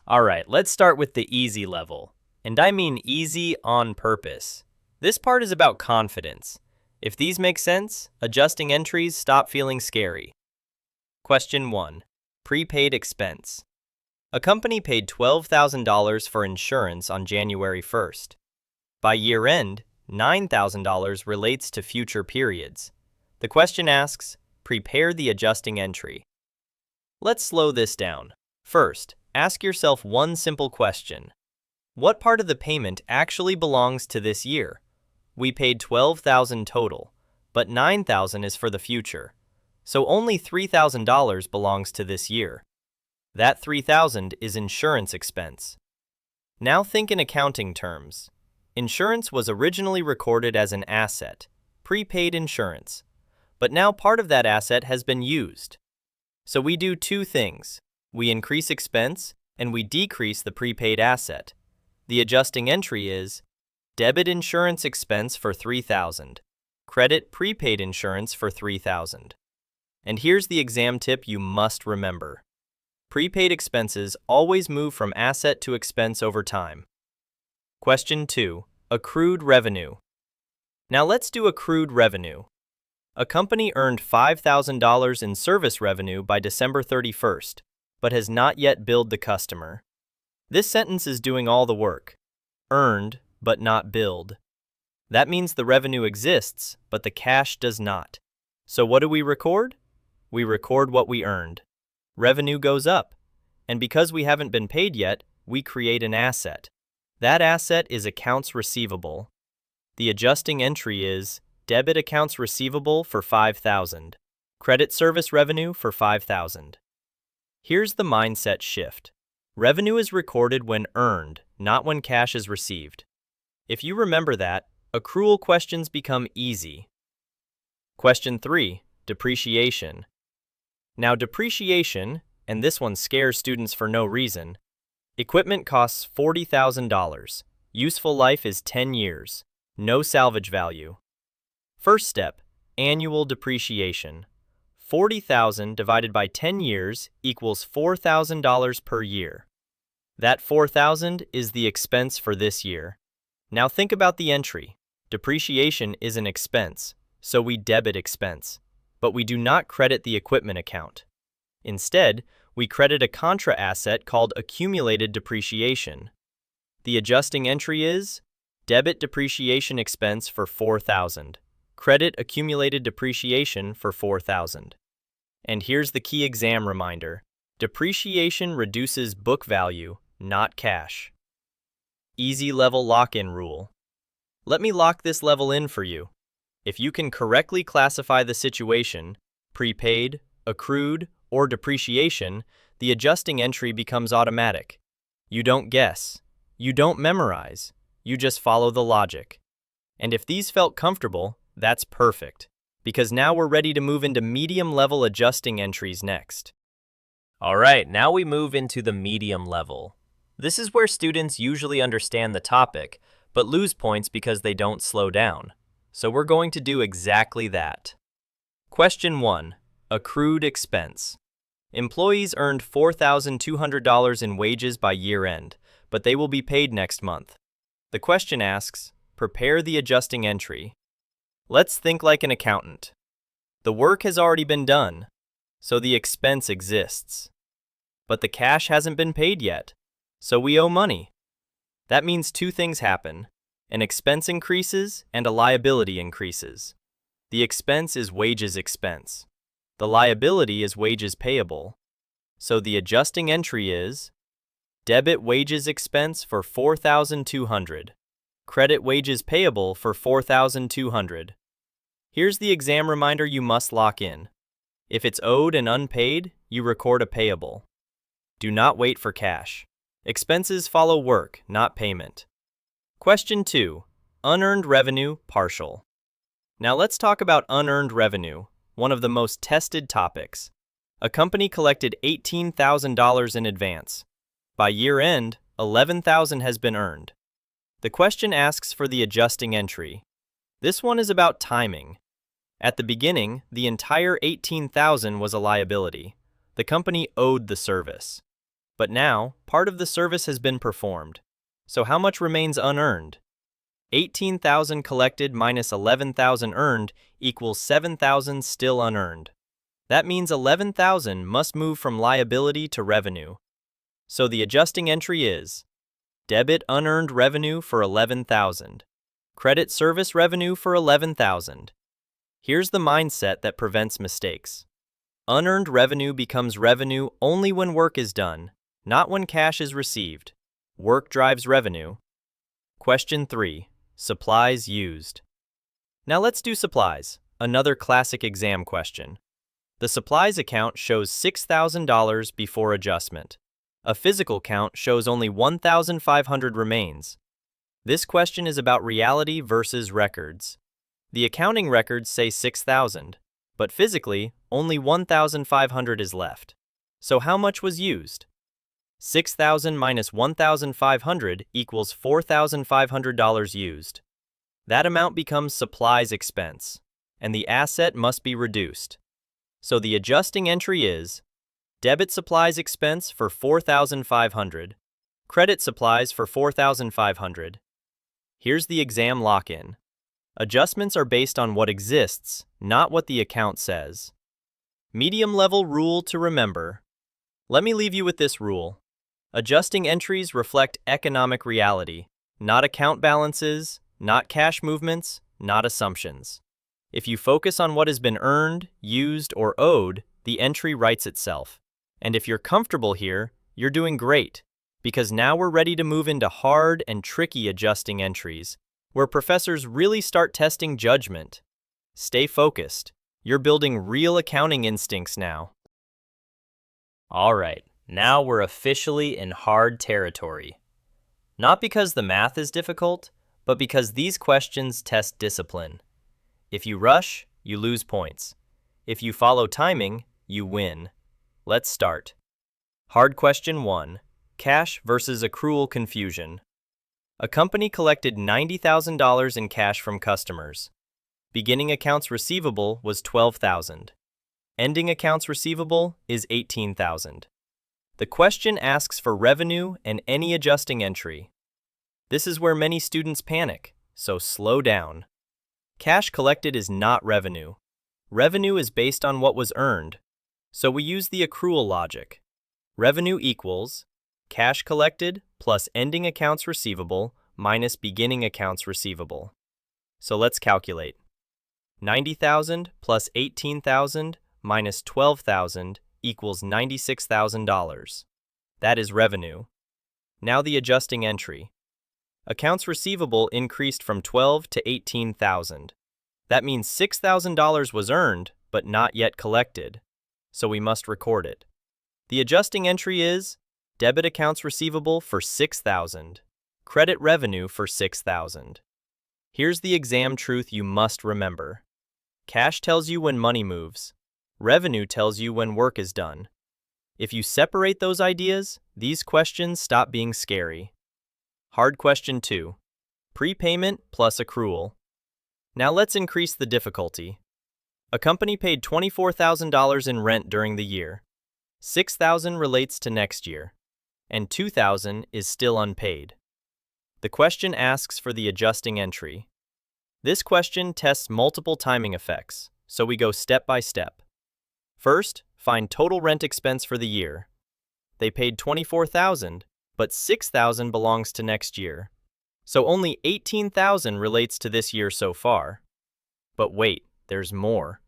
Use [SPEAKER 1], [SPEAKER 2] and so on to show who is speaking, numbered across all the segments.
[SPEAKER 1] Alright, let's start with the easy level. And I mean easy on purpose. This part is about confidence. If these make sense, adjusting entries stop feeling scary. Question 1. Prepaid expense. A company paid $12,000 for insurance on January 1st. By year end, $9,000 relates to future periods. The question asks, prepare the adjusting entry. Let's slow this down. First, ask yourself one simple question. What part of the payment actually belongs to this year? We paid $12,000 total, but $9,000 is for the future. So only $3,000 belongs to this year. That $3,000 is insurance expense. Now think in accounting terms. Insurance was originally recorded as an asset, prepaid insurance, but now part of that asset has been used. So we do two things. We increase expense and we decrease the prepaid asset. The adjusting entry is debit insurance expense for $3,000, credit prepaid insurance for $3,000. And here's the exam tip you must remember. Prepaid expenses always move from asset to expense over time. Question 2. Accrued revenue. Now let's do accrued revenue. A company earned $5,000 in service revenue by December 31st, but has not yet billed the customer. This sentence is doing all the work. Earned, but not billed. That means the revenue exists, but the cash does not. So what do we record? We record what we earned. Revenue goes up, and because we haven't been paid yet, we create an asset. That asset is accounts receivable. The adjusting entry is debit accounts receivable for $5,000, credit service revenue for $5,000. Here's the mindset shift. Revenue is recorded when earned, not when cash is received. If you remember that, accrual questions become easy. Question 3. Depreciation. Now depreciation, and this one scares students for no reason, equipment costs $40,000. Useful life is 10 years. No salvage value. First step, annual depreciation. 40,000 divided by 10 years equals $4,000 per year. That 4,000 is the expense for this year. Now think about the entry. Depreciation is an expense, so we debit expense, but we do not credit the equipment account. Instead, we credit a contra asset called accumulated depreciation. The adjusting entry is debit depreciation expense for $4,000. Credit accumulated depreciation for $4,000. And here's the key exam reminder. Depreciation reduces book value, not cash. Easy level lock-in rule. Let me lock this level in for you. If you can correctly classify the situation, prepaid, accrued, or depreciation, the adjusting entry becomes automatic. You don't guess. You don't memorize. You just follow the logic. And if these felt comfortable, that's perfect, because now we're ready to move into medium-level adjusting entries next. Alright, now we move into the medium level. This is where students usually understand the topic, but lose points because they don't slow down. So we're going to do exactly that. Question 1. Accrued expense. Employees earned $4,200 in wages by year end, but they will be paid next month. The question asks, prepare the adjusting entry. Let's think like an accountant. The work has already been done, so the expense exists. But the cash hasn't been paid yet, so we owe money. That means two things happen. An expense increases and a liability increases. The expense is wages expense. The liability is wages payable. So the adjusting entry is debit wages expense for $4,200. Credit wages payable for $4,200. Here's the exam reminder you must lock in. If it's owed and unpaid, you record a payable. Do not wait for cash. Expenses follow work, not payment. Question 2. Unearned revenue, partial. Now let's talk about unearned revenue, one of the most tested topics. A company collected $18,000 in advance. By year end, $11,000 has been earned. The question asks for the adjusting entry. This one is about timing. At the beginning, the entire $18,000 was a liability. The company owed the service. But now, part of the service has been performed. So how much remains unearned? 18,000 collected minus 11,000 earned equals 7,000 still unearned. That means 11,000 must move from liability to revenue. So the adjusting entry is debit unearned revenue for 11,000. Credit service revenue for 11,000. Here's the mindset that prevents mistakes. Unearned revenue becomes revenue only when work is done, not when cash is received. Work drives revenue. Question 3. Supplies used. Now let's do supplies, another classic exam question. The supplies account shows $6,000 before adjustment. A physical count shows only 1,500 remains. This question is about reality versus records. The accounting records say 6,000, but physically, only 1,500 is left. So how much was used? 6,000 minus 1,500 equals $4,500 used. That amount becomes supplies expense, and the asset must be reduced. So the adjusting entry is debit supplies expense for 4,500, credit supplies for 4,500. Here's the exam lock-in. Adjustments are based on what exists, not what the account says. Medium-level rule to remember. Let me leave you with this rule. Adjusting entries reflect economic reality, not account balances, not cash movements, not assumptions. If you focus on what has been earned, used, or owed, the entry writes itself. And if you're comfortable here, you're doing great, because now we're ready to move into hard and tricky adjusting entries, where professors really start testing judgment. Stay focused. You're building real accounting instincts now. All right, now we're officially in hard territory. Not because the math is difficult, but because these questions test discipline. If you rush, you lose points. If you follow timing, you win. Let's start. Hard question 1. Cash versus accrual confusion. A company collected $90,000 in cash from customers. Beginning accounts receivable was $12,000. Ending accounts receivable is $18,000. The question asks for revenue and any adjusting entry. This is where many students panic, so slow down. Cash collected is not revenue. Revenue is based on what was earned, so we use the accrual logic. Revenue equals cash collected plus ending accounts receivable minus beginning accounts receivable. So let's calculate. 90,000 plus 18,000 minus 12,000 equals $96,000. That is revenue. Now the adjusting entry. Accounts receivable increased from 12 to 18,000. That means $6,000 was earned, but not yet collected. So we must record it. The adjusting entry is debit accounts receivable for 6,000, credit revenue for 6,000. Here's the exam truth you must remember. Cash tells you when money moves. Revenue tells you when work is done. If you separate those ideas, these questions stop being scary. Hard question 2. Prepayment plus accrual. Now let's increase the difficulty. A company paid $24,000 in rent during the year. $6,000 relates to next year, and $2,000 is still unpaid. The question asks for the adjusting entry. This question tests multiple timing effects, so we go step by step. First, find total rent expense for the year. They paid $24,000, but $6,000 belongs to next year. So only $18,000 relates to this year so far. But wait, there's more.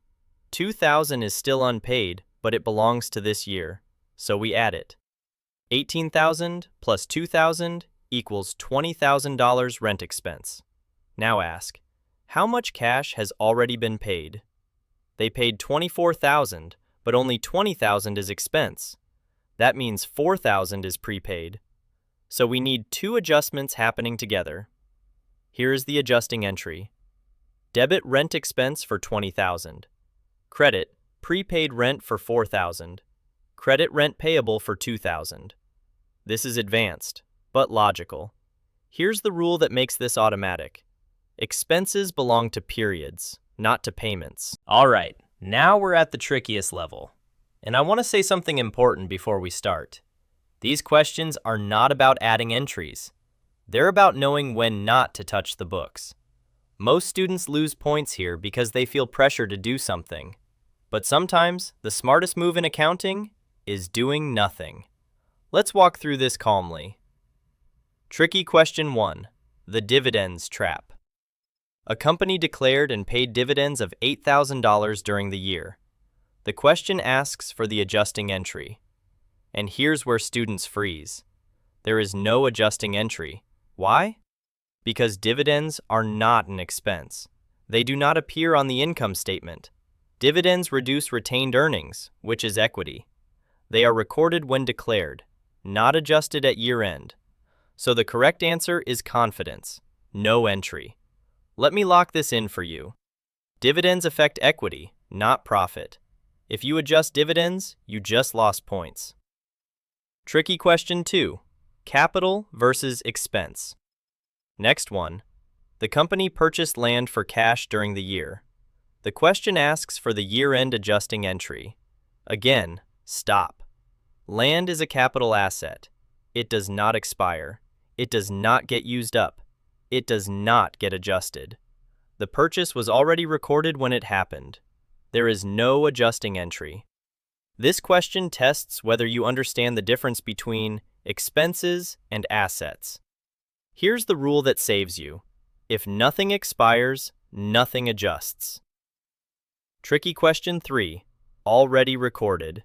[SPEAKER 1] $2,000 is still unpaid, but it belongs to this year, so we add it. $18,000 plus $2,000 equals $20,000 rent expense. Now ask, how much cash has already been paid? They paid $24,000, but only $20,000 is expense. That means $4,000 is prepaid. So we need two adjustments happening together. Here is the adjusting entry. Debit rent expense for $20,000. Credit prepaid rent for $4,000. Credit rent payable for $2,000. This is advanced, but logical. Here's the rule that makes this automatic. Expenses belong to periods, not to payments. All right, now we're at the trickiest level. And I want to say something important before we start. These questions are not about adding entries. They're about knowing when not to touch the books. Most students lose points here because they feel pressure to do something. But sometimes, the smartest move in accounting is doing nothing. Let's walk through this calmly. Tricky question 1. The dividends trap. A company declared and paid dividends of $8,000 during the year. The question asks for the adjusting entry. And here's where students freeze. There is no adjusting entry. Why? Because dividends are not an expense. They do not appear on the income statement. Dividends reduce retained earnings, which is equity. They are recorded when declared, not adjusted at year-end. So the correct answer is confidence, no entry. Let me lock this in for you. Dividends affect equity, not profit. If you adjust dividends, you just lost points. Tricky question 2. Capital versus expense. Next one. The company purchased land for cash during the year. The question asks for the year-end adjusting entry. Again, stop. Land is a capital asset. It does not expire. It does not get used up. It does not get adjusted. The purchase was already recorded when it happened. There is no adjusting entry. This question tests whether you understand the difference between expenses and assets. Here's the rule that saves you. If nothing expires, nothing adjusts. Tricky question 3. Already recorded.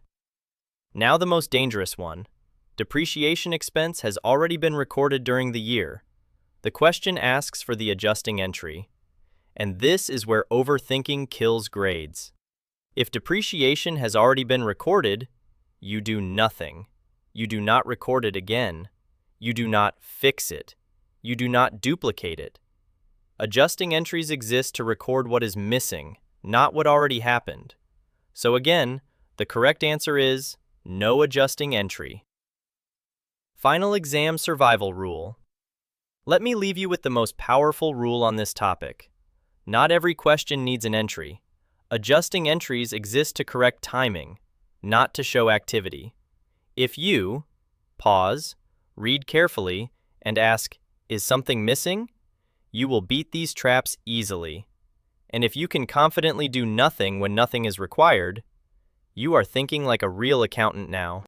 [SPEAKER 1] Now the most dangerous one. Depreciation expense has already been recorded during the year. The question asks for the adjusting entry. And this is where overthinking kills grades. If depreciation has already been recorded, you do nothing. You do not record it again. You do not fix it. You do not duplicate it. Adjusting entries exist to record what is missing, not what already happened. So again, the correct answer is no adjusting entry. Final exam survival rule. Let me leave you with the most powerful rule on this topic. Not every question needs an entry. Adjusting entries exist to correct timing, not to show activity. If you pause, read carefully, and ask, "Is something missing?" you will beat these traps easily. And if you can confidently do nothing when nothing is required, you are thinking like a real accountant now.